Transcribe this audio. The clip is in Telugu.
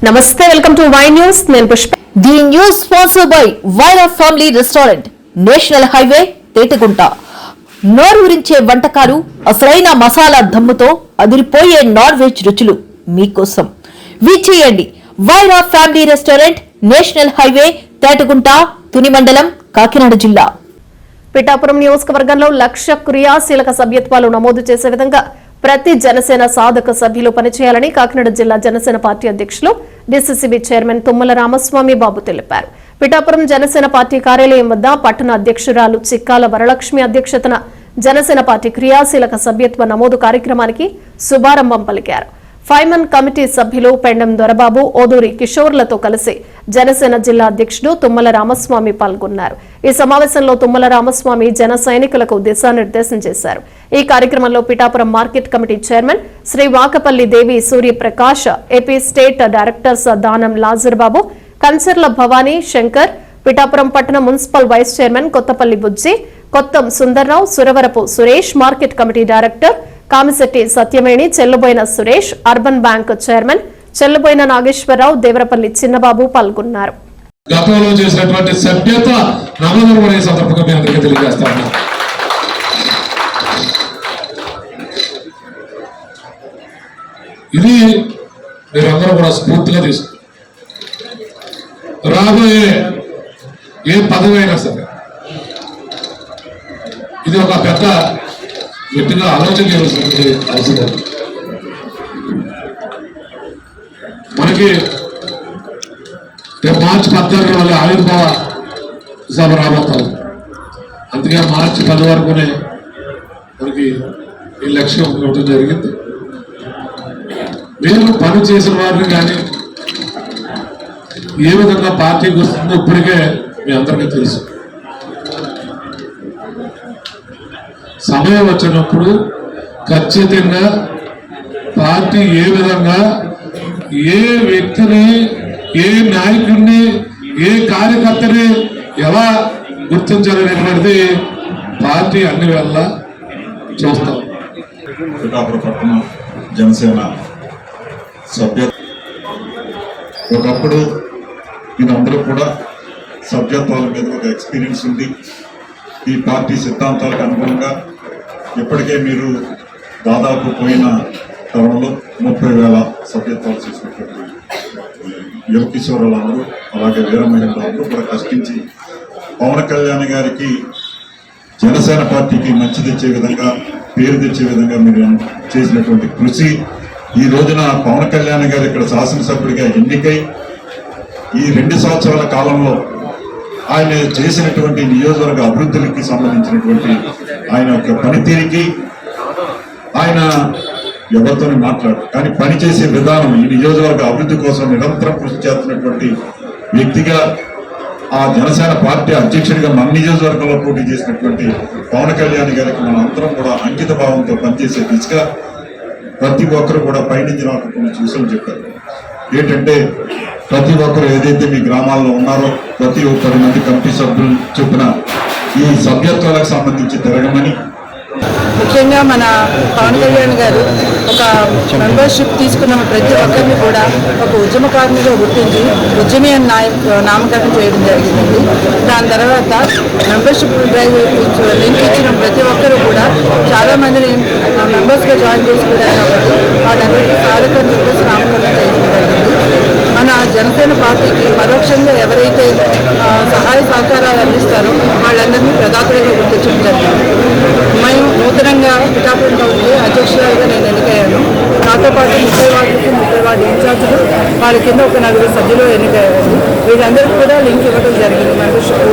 నమస్తే, వెల్కమ్ టు వై న్యూస్. నేను Pushpa. The news sponsored by Vaira family restaurant, national highway, Tetagunta. నోరూరించే వంటకాలు, అసలైన మసాలా దమ్ముతో అదిరిపోయే నాన్ వెజ్ రుచులు మీకోసం. విచ్చేయండి Vaira family restaurant, national highway, Tetagunta, Tuni మండలం, కాకినాడ జిల్లా. పిఠాపురం నియోజకవర్గంలో 1,00,000 క్రియాశీలక సభ్యత్వాలు నమోదు చేసే విధంగా ప్రతి జనసేన సాధక సభ్యులు పనిచేయాలని కాకినాడ జిల్లా జనసేన పార్టీ అధ్యక్షులు డిసిసిబి చైర్మన్ తుమ్మల రామస్వామి బాబు తెలిపారు. పిఠాపురం జనసేన పార్టీ కార్యాలయం వద్ద పట్టణ అధ్యక్షురాలు చిక్కాల వరలక్ష్మి అధ్యక్షతన జనసేన పార్టీ క్రియాశీలక సభ్యత్వ నమోదు కార్యక్రమానికి శుభారంభం పలికారు. ఫైమన్ కమిటీ సభ్యులు పెండం దొరబాబు, ఓదూరి కిషోర్లతో కలిసి జనసేన జిల్లా అధ్యక్షుడు తుమ్మల రామస్వామి పాల్గొన్నారు. ఈ సమావేశంలో తుమ్మల రామస్వామి జన సైనికులకు దిశానిర్దేశం చేశారు. ఈ కార్యక్రమంలో Pithapuram market committee chairman Shri Vakapalli Devi Suryaprakash, AP state directors Danam Lazarbabu, Kancharla Bhavani Shankar, Pithapuram పట్టణ municipal vice chairman Kothapalli Bujji, Kottam Sundarrao, Suravarapu Suresh, market committee director Kamisetti Satyameni, Chelluboina Suresh, urban bank chairman Chelluboina Nageswararao, Devarapalli Chinnababu పాల్గొన్నారు. గతంలో చేసినటువంటి సభ్యత నమోదు అనే సందర్భంగా మీ అందరికీ తెలియజేస్తా ఉన్నా. ఇది మీరందరూ కూడా స్ఫూర్తిగా తీసుకు రాబోయే ఏ పదవి అయినా సరే ఇది ఒక పెద్ద గట్టిగా ఆలోచన చేయాల్సినటువంటి అవసరం. మనకి మార్చి 14 వల్ల ఆవిర్భావ సభ రాబోతాం. అందుకే మార్చి 10 వరకునే మనకి ఈ లక్ష్యం ఇవ్వడం జరిగింది. మీరు పని చేసిన వారిని కానీ ఏ విధంగా పార్టీకి వస్తుందో ఇప్పటికే మీ అందరికీ తెలుసు. సమయం వచ్చినప్పుడు ఖచ్చితంగా పార్టీ ఏ విధంగా ఏ వ్యక్తిని, ఏ నాయకుడిని, ఏ కార్యకర్తని ఎలా గుర్తించాలనేటువంటిది పార్టీ అన్ని వేళ చూస్తాం. పిఠాపురం పట్టణ జనసేన సభ్యత్వం ఒకప్పుడు మీరందరూ కూడా సభ్యత్వాల మీద ఒక ఎక్స్పీరియన్స్ ఉంది. ఈ పార్టీ సిద్ధాంతాలకు అనుగుణంగా ఇప్పటికే మీరు దాదాపు పోయిన తరంలో 30,000 సభ్యత్వాలు చేసినటువంటి యువ కిషోరులందరూ, అలాగే వీర మహిళలందరూ కూడా కష్టించి పవన్ కళ్యాణ్ గారికి, జనసేన పార్టీకి మంచి తెచ్చే విధంగా, పేరు తెచ్చే విధంగా మీరు చేసినటువంటి కృషి ఈ రోజున పవన్ కళ్యాణ్ గారు ఇక్కడ శాసనసభ్యుడిగా ఎన్నికై ఈ 2 సంవత్సరాల కాలంలో ఆయన చేసినటువంటి నియోజకవర్గ అభివృద్ధులకి సంబంధించినటువంటి ఆయన యొక్క పనితీరికి ఆయన ఎవరితో మాట్లాడు, కానీ పనిచేసే విధానం, ఈ నియోజకవర్గ అభివృద్ధి కోసం నిరంతరం కృషి చేస్తున్నటువంటి వ్యక్తిగా, ఆ జనసేన పార్టీ అధ్యక్షుడిగా మన నియోజకవర్గంలో పోటీ చేసినటువంటి పవన్ కళ్యాణ్ గారికి మన అందరం కూడా అంకిత భావంతో పనిచేసే దిశగా ప్రతి ఒక్కరు కూడా పైనుంచి నాకు కొన్ని సూచనలు చెప్పారు. ఏంటంటే ప్రతి ఒక్కరు ఏదైతే మీ గ్రామాల్లో ఉన్నారో ప్రతి 10 మంది కమిటీ సభ్యులు చొప్పున ఈ సభ్యత్వాలకు సంబంధించి తిరగమని, ముఖ్యంగా మన పవన్ కళ్యాణ్ గారు ఒక మెంబర్షిప్ తీసుకున్న ప్రతి ఒక్కరిని కూడా ఒక ఉద్యమకారునిగా గుర్తించి ఉద్యమి అని నామకరణం చేయడం జరిగిందండి. దాని తర్వాత మెంబర్షిప్ డ్రైవ్ లింక్ ఇచ్చిన ప్రతి ఒక్కరు కూడా చాలా మందిని మెంబర్స్గా జాయిన్ చేసుకోవడం కాబట్టి వాళ్ళందరికీ సాధక చెప్పేసి నామకరణం చేయడం జరిగింది. మన జనసేన పార్టీకి పరోక్షంగా ఎవరైతే సహాయ సహకారాలు అందిస్తారో వాళ్ళందరినీ ప్రదాతలుగా గుర్తించడం జరిగింది. మేము నూతనంగా పిఠాపురం టౌన్కి అధ్యక్షురాలుగా నేను ఎన్నికయ్యాను. నాతో పాటు 30 వార్డులకి 30 వార్డు ఇన్ఛార్జీలు, వాళ్ళ కింద ఒక 4 సభ్యులు ఎన్నికయ్యారు. వీళ్ళందరికీ కూడా లింక్ ఇవ్వడం జరిగింది మెంబర్షిప్.